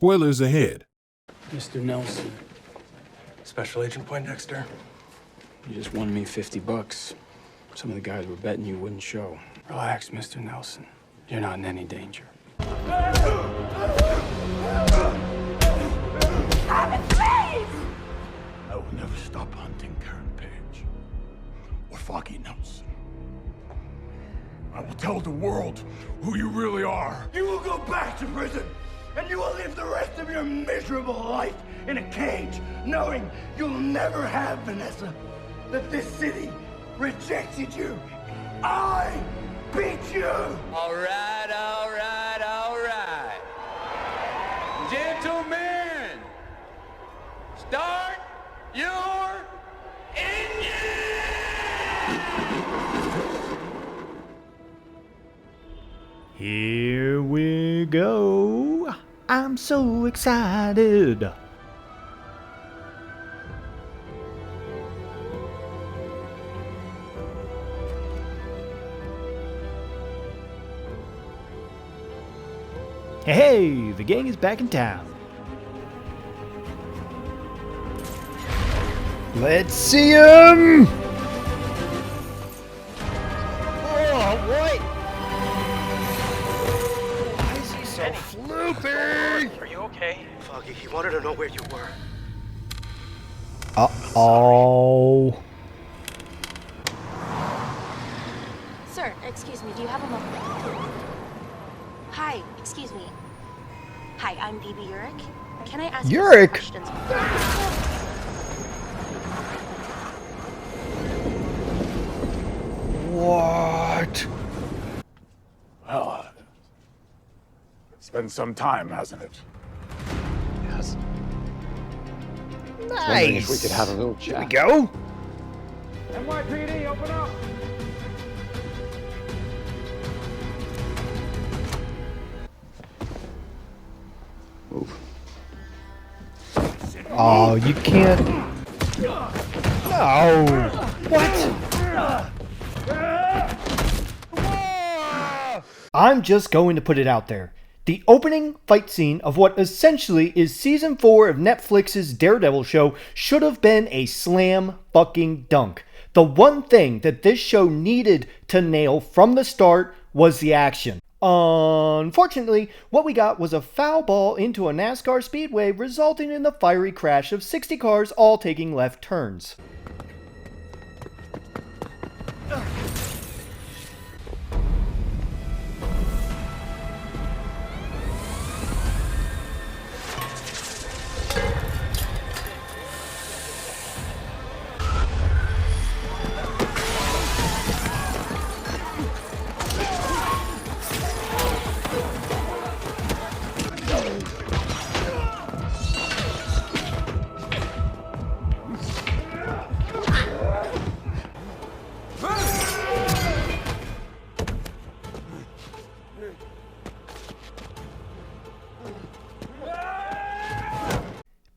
Spoilers ahead. Mr. Nelson, Special Agent Poindexter. you just won me $50. Some of the guys were betting you wouldn't show. Relax, Mr. Nelson. You're not in any danger. I will never stop hunting Karen Page or Foggy Nelson. I will tell the world who you really are. You will go back to prison, and you will live the rest of your miserable life in a cage, knowing you'll never have Vanessa, that this city rejected you. I beat you! All right, all right, all right. Gentlemen, start your engine! Here we go. I'm so excited. Hey, the gang is back in town. Let's see him! Oh, what? Why is he so floopy? Are you okay? Foggy, he wanted to know where you were. Uh-oh. Sir, excuse me, do you have a moment? Hi, excuse me. Hi, I'm BB Uric. Can I ask you some Uric? questions? What? Well, it's been some time, hasn't it? Yes. Nice. Wondering if we could have a little chat. Here we go. NYPD, open up! Move. Oh, you can't. No. What? I'm just going to put it out there. The opening fight scene of what essentially is season 4 of Netflix's Daredevil show should have been a slam fucking dunk. The one thing that this show needed to nail from the start was the action. Unfortunately, what we got was a foul ball into a NASCAR speedway, resulting in the fiery crash of 60 cars all taking left turns.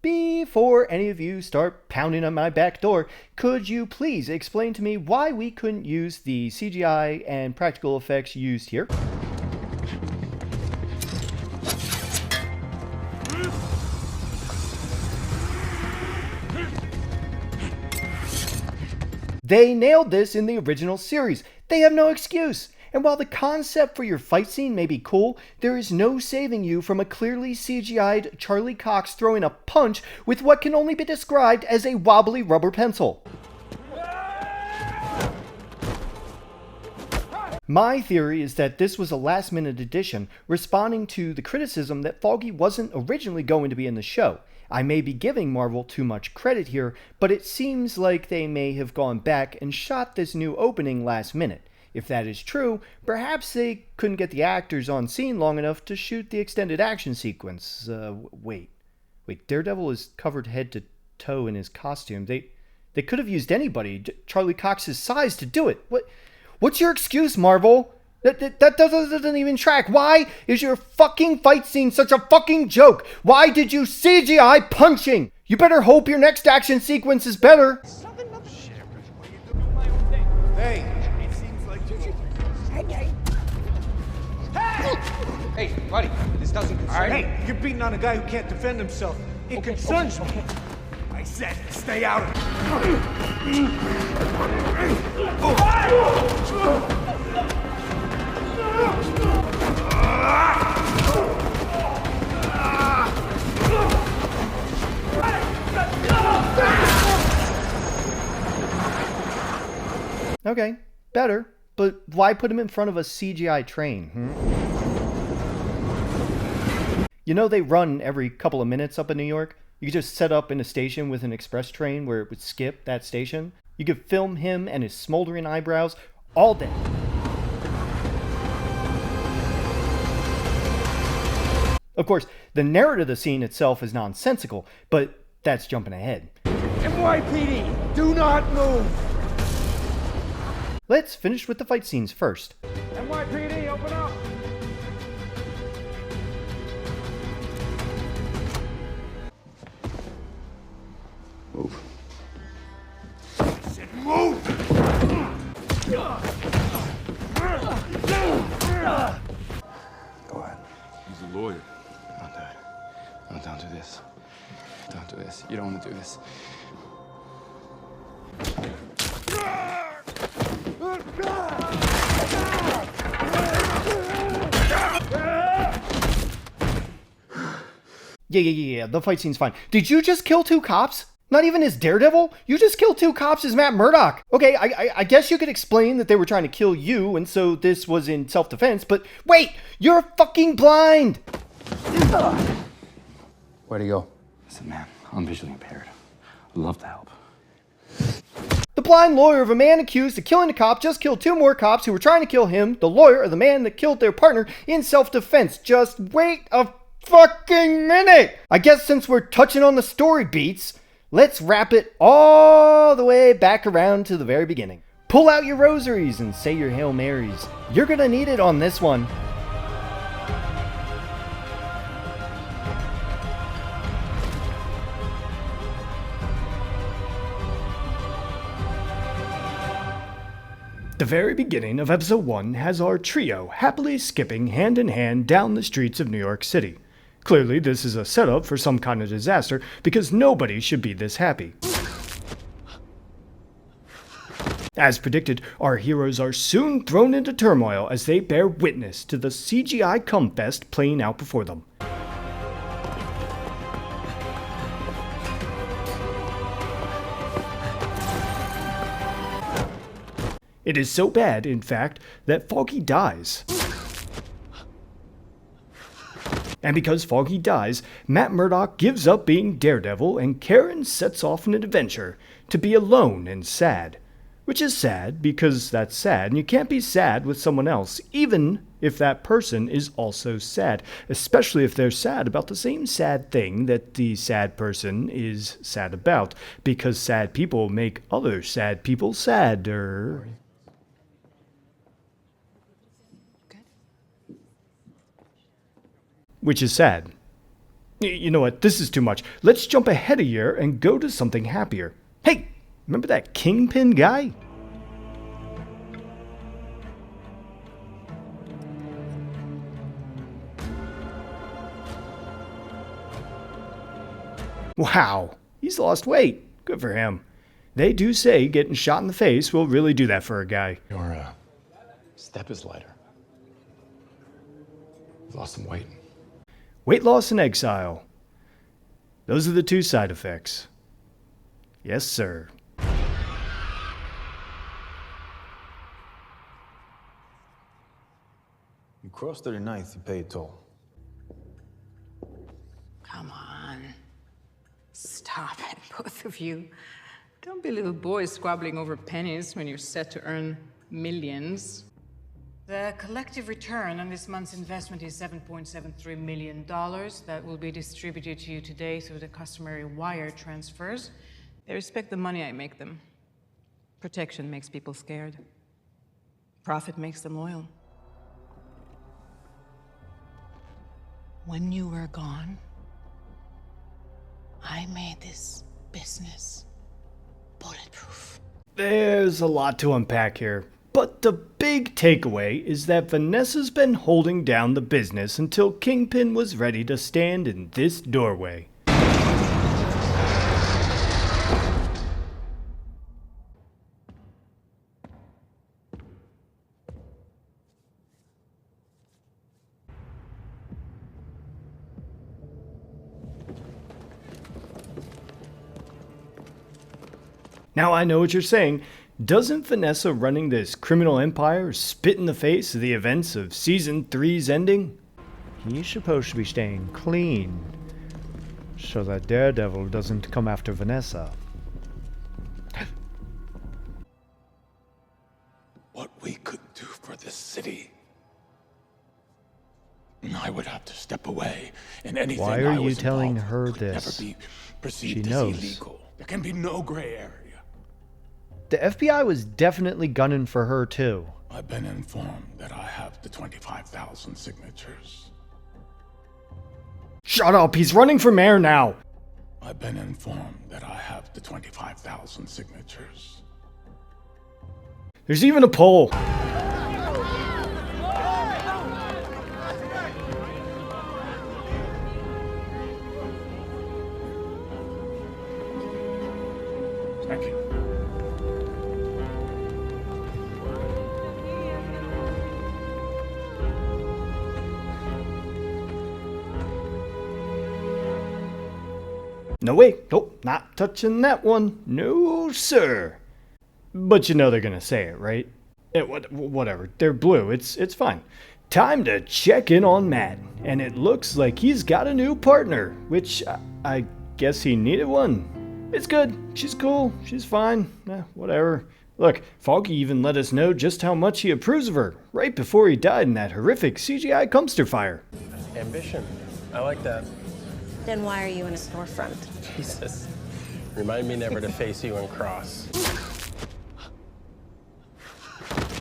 Before any of you start pounding on my back door, could you please explain to me why we couldn't use the CGI and practical effects used here? They nailed this in the original series. They have no excuse. And while the concept for your fight scene may be cool, there is no saving you from a clearly CGI'd Charlie Cox throwing a punch with what can only be described as a wobbly rubber pencil. My theory is that this was a last-minute addition, responding to the criticism that Foggy wasn't originally going to be in the show. I may be giving Marvel too much credit here, but it seems like they may have gone back and shot this new opening last minute. If that is true, perhaps they couldn't get the actors on scene long enough to shoot the extended action sequence. Wait, Daredevil is covered head to toe in his costume. They could have used anybody, Charlie Cox's size, to do it. What's your excuse, Marvel? That doesn't even track. Why is your fucking fight scene such a fucking joke? Why did you CGI punching? You better hope your next action sequence is better. Hey, it seems like you. Hey! Hey, buddy, this doesn't concern you. Hey, you're beating on a guy who can't defend himself. It concerns me. I said, stay out of it. Okay, better. But why put him in front of a CGI train, You know they run every couple of minutes up in New York? You could just set up in a station with an express train where it would skip that station. You could film him and his smoldering eyebrows all day. Of course, the narrative of the scene itself is nonsensical, but that's jumping ahead. NYPD, do not move! Let's finish with the fight scenes first. NYPD, open up! Move. I said, move! Go ahead. He's a lawyer. Don't do it. No, don't do this. Don't do this. You don't want to do this. Yeah, the fight scene's fine. Did you just kill 2 cops? Not even as Daredevil? You just killed 2 cops as Matt Murdock. Okay, I guess you could explain that they were trying to kill you, and so this was in self-defense, but wait! You're fucking blind! Where'd he go? Listen, man, I'm visually impaired. I'd love to help. The blind lawyer of a man accused of killing a cop just killed 2 more cops who were trying to kill him, the lawyer of the man that killed their partner, in self-defense. Just wait a fucking minute! I guess since we're touching on the story beats, let's wrap it all the way back around to the very beginning. Pull out your rosaries and say your Hail Marys. You're gonna need it on this one. The very beginning of episode 1 has our trio happily skipping hand in hand down the streets of New York City. Clearly, this is a setup for some kind of disaster because nobody should be this happy. As predicted, our heroes are soon thrown into turmoil as they bear witness to the CGI cumfest playing out before them. It is so bad, in fact, that Foggy dies. And because Foggy dies, Matt Murdock gives up being Daredevil and Karen sets off on an adventure to be alone and sad. Which is sad because that's sad, and you can't be sad with someone else, even if that person is also sad, especially if they're sad about the same sad thing that the sad person is sad about, because sad people make other sad people sadder. Which is sad. You know what, this is too much. Let's jump ahead a year and go to something happier. Hey, remember that Kingpin guy? Wow, he's lost weight. Good for him. They do say getting shot in the face will really do that for a guy. Your step is lighter. You've lost some weight. Weight loss and exile. Those are the 2 side effects. Yes, sir. You cross 39th, you pay a toll. Come on. Stop it, both of you. Don't be little boys squabbling over pennies when you're set to earn millions. The collective return on this month's investment is $7.73 million. That will be distributed to you today through the customary wire transfers. They respect the money I make them. Protection makes people scared. Profit makes them loyal. When you were gone, I made this business bulletproof. There's a lot to unpack here. But the big takeaway is that Vanessa's been holding down the business until Kingpin was ready to stand in this doorway. Now I know what you're saying. Doesn't Vanessa running this criminal empire spit in the face of the events of Season 3's ending? He's supposed to be staying clean, so that Daredevil doesn't come after Vanessa. What we could do for this city. I would have to step away, and anything Why are I you was telling involved her in could this? never be perceived She as knows. illegal. There can be no gray area. The FBI was definitely gunning for her too. I've been informed that I have the 25,000 signatures. Shut up, he's running for mayor now! I've been informed that I have the 25,000 signatures. There's even a poll. Thank you. No way, nope, not touching that one. No, sir. But you know they're gonna say it, right? Whatever, they're blue, it's fine. Time to check in on Matt, and it looks like he's got a new partner, which I guess he needed one. It's good, she's cool, she's fine, whatever. Look, Foggy even let us know just how much he approves of her, right before he died in that horrific CGI dumpster fire. Ambition. I like that. Then why are you in a storefront? Jesus. Remind me never to face you and cross.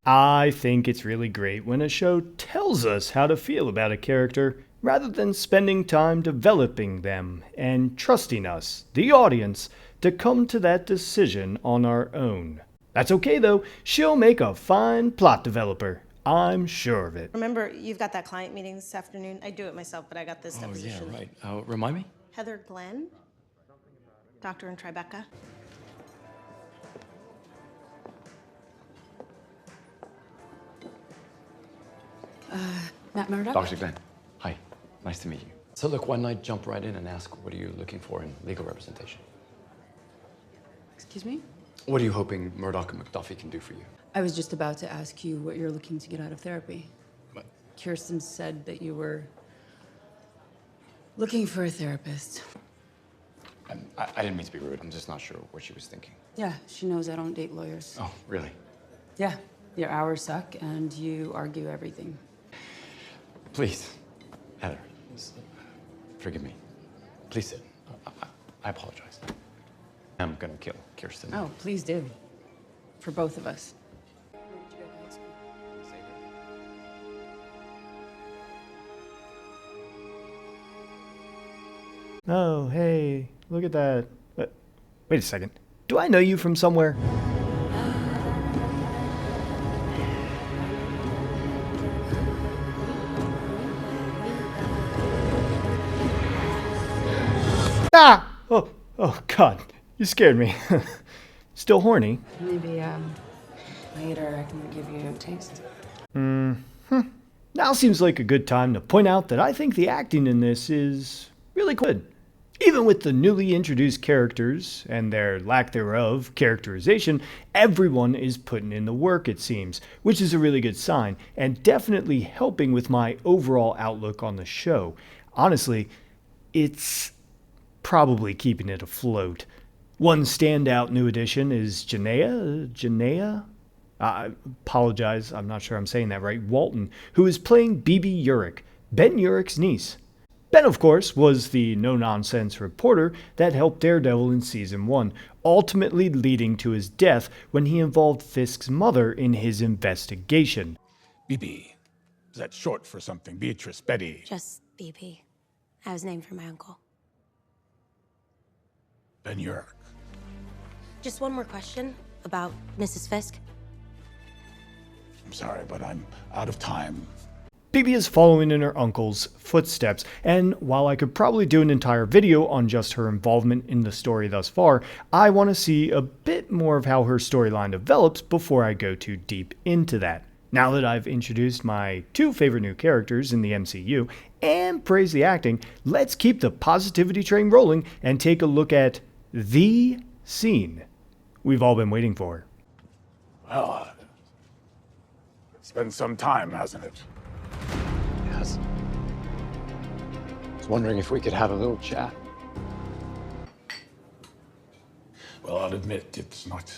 I think it's really great when a show tells us how to feel about a character rather than spending time developing them and trusting us, the audience, to come to that decision on our own. That's okay though, she'll make a fine plot developer. I'm sure of it. Remember, you've got that client meeting this afternoon. I do it myself, but I got this deposition. Yeah, right. Remind me? Heather Glenn, doctor in Tribeca. Matt Murdock? Dr. Glenn. Hi. Nice to meet you. So look, why not jump right in and ask what are you looking for in legal representation? Excuse me? What are you hoping Murdoch and McDuffie can do for you? I was just about to ask you what you're looking to get out of therapy. What? Kirsten said that you were looking for a therapist. I didn't mean to be rude. I'm just not sure what she was thinking. Yeah, she knows I don't date lawyers. Oh, really? Yeah, your hours suck and you argue everything. Please, Heather, forgive me. Please sit. I apologize. I'm gonna kill Kirsten. Oh, please do. For both of us. Oh, hey, look at that. Wait a second. Do I know you from somewhere? Ah! Oh, God. You scared me. Still horny? Maybe, later I can give you a taste. Now seems like a good time to point out that I think the acting in this is really good. Even with the newly introduced characters and their lack thereof characterization, everyone is putting in the work, it seems, which is a really good sign and definitely helping with my overall outlook on the show. Honestly, it's probably keeping it afloat. One standout new addition is Janaea? I apologize, I'm not sure I'm saying that right, Walton, who is playing Bibi Urich, Ben Urich's niece. Ben, of course, was the no-nonsense reporter that helped Daredevil in Season 1, ultimately leading to his death when he involved Fisk's mother in his investigation. BB. Is that short for something? Beatrice, Betty? Just BP. I was named for my uncle. Ben Urich. Just one more question about Mrs. Fisk. I'm sorry, but I'm out of time. Bibi is following in her uncle's footsteps, and while I could probably do an entire video on just her involvement in the story thus far, I want to see a bit more of how her storyline develops before I go too deep into that. Now that I've introduced my two favorite new characters in the MCU and praised the acting, let's keep the positivity train rolling and take a look at the scene we've all been waiting for. Well, it's been some time, hasn't it? Yes. I was wondering if we could have a little chat. Well, I'll admit it's not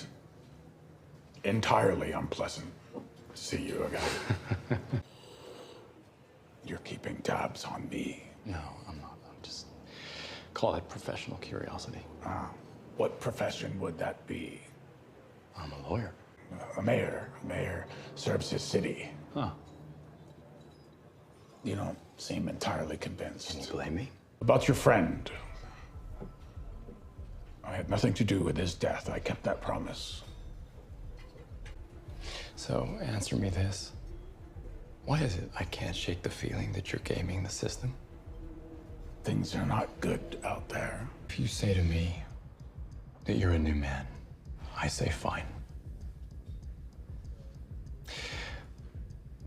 entirely unpleasant to see you again. You're keeping tabs on me. No, I'm not. I'm just call it professional curiosity. What profession would that be? I'm a lawyer. A mayor. A mayor serves his city. Huh. You don't seem entirely convinced. Can you blame me? About your friend. I had nothing to do with his death. I kept that promise. So, answer me this. Why is it I can't shake the feeling that you're gaming the system? Things are not good out there. If you say to me that you're a new man, I say fine.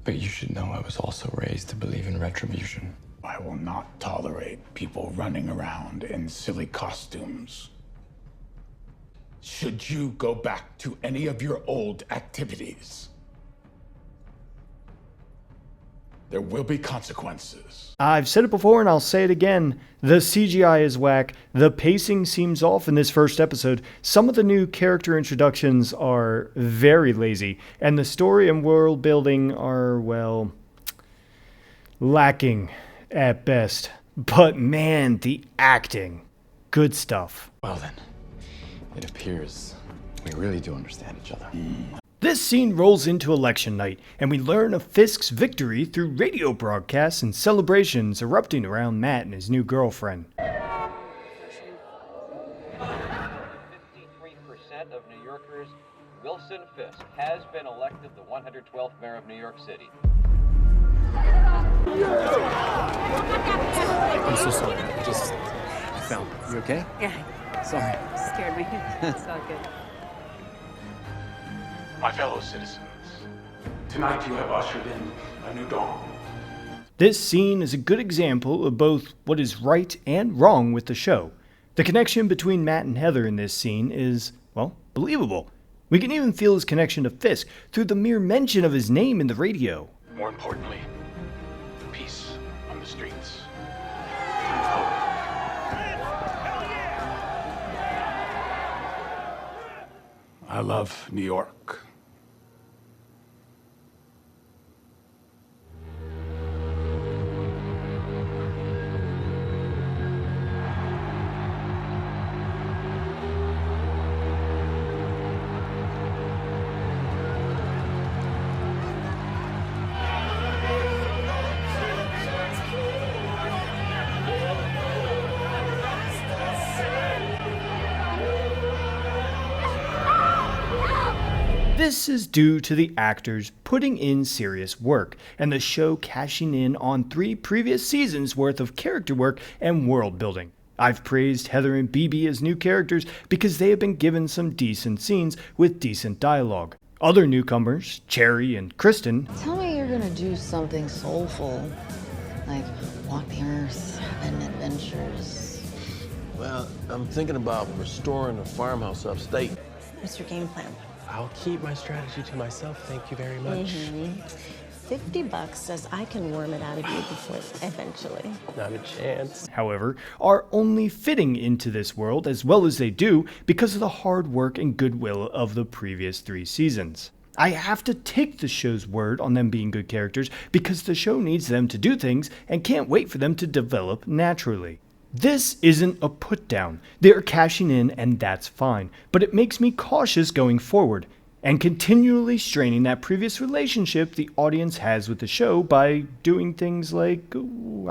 But you should know I was also raised to believe in retribution. I will not tolerate people running around in silly costumes. Should you go back to any of your old activities, there will be consequences. I've said it before and I'll say it again. The CGI is whack. The pacing seems off in this first episode. Some of the new character introductions are very lazy. And the story and world building are, well, lacking at best. But man, the acting. Good stuff. Well then, it appears we really do understand each other. This scene rolls into election night, and we learn of Fisk's victory through radio broadcasts and celebrations erupting around Matt and his new girlfriend. 53% of New Yorkers, Wilson Fisk has been elected the 112th mayor of New York City. I'm so sorry. I fell. You okay? Yeah, Sorry. scared me. It's all good. My fellow citizens, tonight you have ushered in a new dawn. This scene is a good example of both what is right and wrong with the show. The connection between Matt and Heather in this scene is, well, believable. We can even feel his connection to Fisk through the mere mention of his name in the radio. More importantly, peace on the streets. I love New York. This is due to the actors putting in serious work, and the show cashing in on 3 previous seasons worth of character work and world building. I've praised Heather and Bibi as new characters because they have been given some decent scenes with decent dialogue. Other newcomers, Cherry and Kristen, tell me you're gonna do something soulful, like walk the earth, have adventures. Well, I'm thinking about restoring a farmhouse upstate. What's your game plan? I'll keep my strategy to myself, thank you very much. $50 says I can worm it out of you before eventually. Not a chance. however, are only fitting into this world as well as they do because of the hard work and goodwill of the previous 3 seasons. I have to take the show's word on them being good characters because the show needs them to do things and can't wait for them to develop naturally. This isn't a put down. They're cashing in and that's fine, but it makes me cautious going forward and continually straining that previous relationship the audience has with the show by doing things like,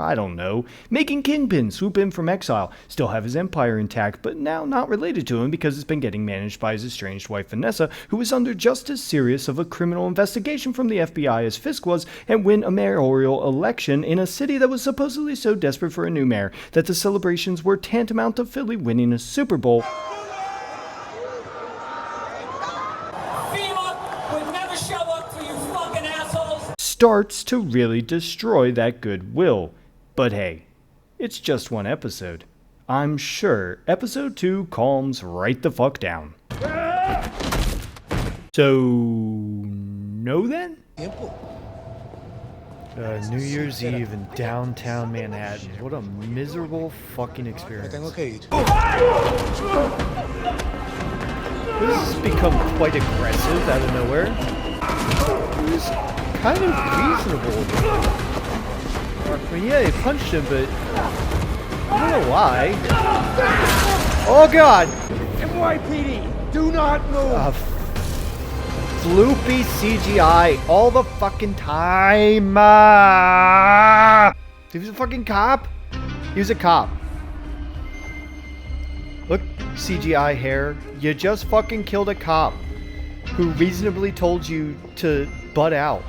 I don't know, making Kingpin swoop in from exile, still have his empire intact, but now not related to him because it's been getting managed by his estranged wife Vanessa, who is under just as serious of a criminal investigation from the FBI as Fisk was, and win a mayoral election in a city that was supposedly so desperate for a new mayor that the celebrations were tantamount to Philly winning a Super Bowl. Starts to really destroy that goodwill. But hey, it's just one episode. I'm sure episode 2 calms right the fuck down. So, no then? New Year's Eve in downtown Manhattan. What a miserable fucking experience. This has become quite aggressive out of nowhere. It was kind of reasonable. I mean, yeah, he punched him, but I don't know why. Oh god! NYPD, do not move! Floopy CGI all the fucking time. He was a fucking cop. He was a cop. Look, CGI hair. You just fucking killed a cop who reasonably told you to butt out.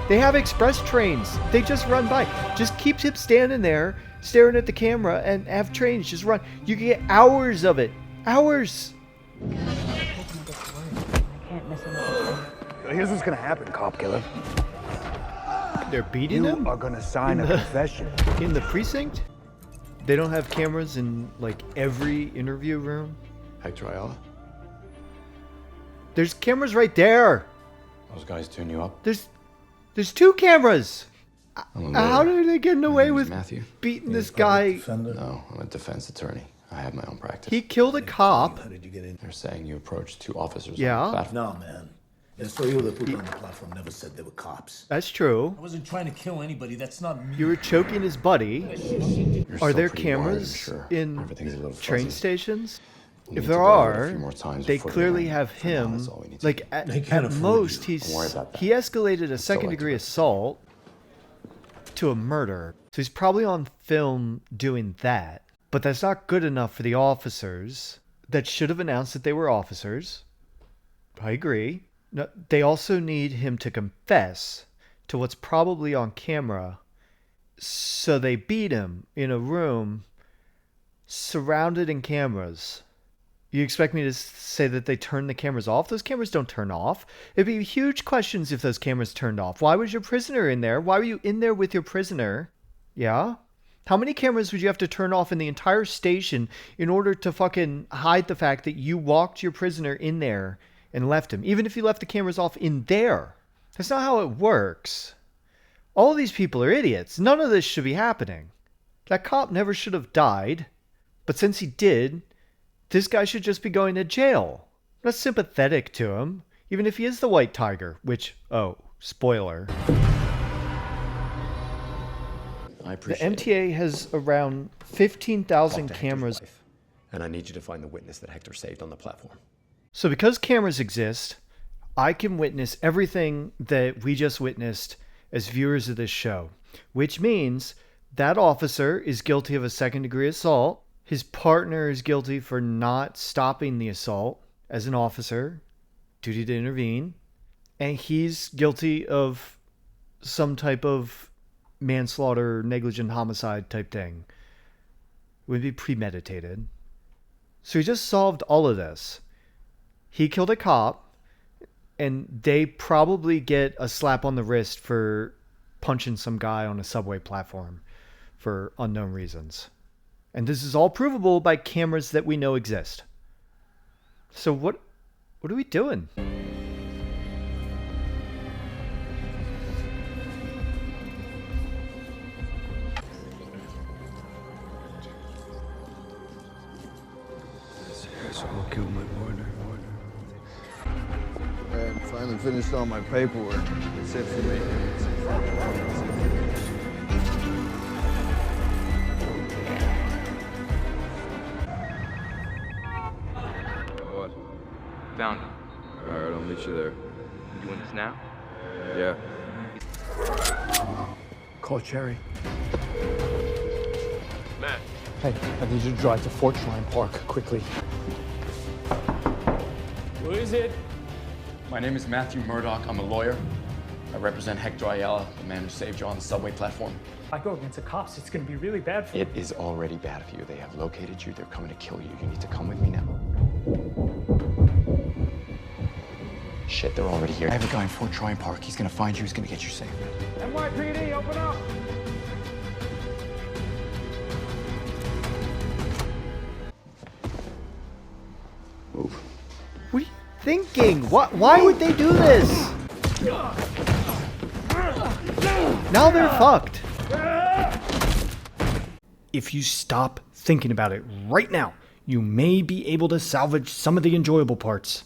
They have express trains. They just run by. Just keep him standing there, staring at the camera, and have trains just run. You can get hours of it. Hours. Here's what's gonna happen, cop killer. They're beating him? You are gonna sign a confession. In the precinct? They don't have cameras in, like, every interview room? Hector Ayala? There's cameras right there. Those guys tune you up? There's 2 cameras. I'm How are they getting away with Matthew. beating this guy? No, I'm a defense attorney. I have my own practice. He killed a cop. How did you get in? They're saying you approached 2 officers Yeah. on the platform. No, man. The story they put on the platform never said they were cops. That's true. I wasn't trying to kill anybody. That's not me. You were choking his buddy. You're Are still there pretty worried, cameras sure. in Everything's a little train fuzzy. stations? We'll If need there to go over it a are, few more times they before the clearly night. have For now, him, that's all we need to like, do. at They can't afford most, you. Don't worry about that. he escalated a I'd still second like to degree do it. assault to a murder. So he's probably on film doing that. But that's not good enough for the officers that should have announced that they were officers. I agree. No, they also need him to confess to what's probably on camera. So they beat him in a room surrounded in cameras. You expect me to say that they turned the cameras off? Those cameras don't turn off. It'd be huge questions if those cameras turned off. Why was your prisoner in there? Why were you in there with your prisoner? Yeah? How many cameras would you have to turn off in the entire station in order to fucking hide the fact that you walked your prisoner in there and left him? Even if you left the cameras off in there. That's not how it works. All these people are idiots. None of this should be happening. That cop never should have died. But since he did, this guy should just be going to jail. I'm not sympathetic to him, even if he is the white tiger, which, oh, spoiler. I The appreciate it. MTA has around 15,000 cameras. And I need you to find the witness that Hector saved on the platform. So because cameras exist, I can witness everything that we just witnessed as viewers of this show, which means that officer is guilty of a second-degree assault. His partner is guilty for not stopping the assault as an officer, duty to intervene, and he's guilty of some type of manslaughter, negligent homicide type thing. It would be premeditated. So he just solved all of this. He killed a cop, and they probably get a slap on the wrist for punching some guy on a subway platform for unknown reasons. And this is all provable by cameras that we know exist. So what are we doing? Someone killed my partner. I finally finished all my paperwork. That's it for me. What? Found him. All right, I'll meet you there. You doing this now? Yeah. Call Cherry. Matt. Hey, I need you to drive to Fort Shrine Park quickly. Who is it? My name is Matthew Murdoch. I'm a lawyer. I represent Hector Ayala, the man who saved you on the subway platform. If I go against the cops, it's gonna be really bad for It is already bad for you. They have located you. They're coming to kill you. You need to come with me now. Shit, they're already here. I have a guy in Fort Shrine Park. He's gonna find you. He's gonna get you safe. NYPD, open up! Move. What are you thinking? Why would they do this? Now they're fucked. If you stop thinking about it right now, you may be able to salvage some of the enjoyable parts.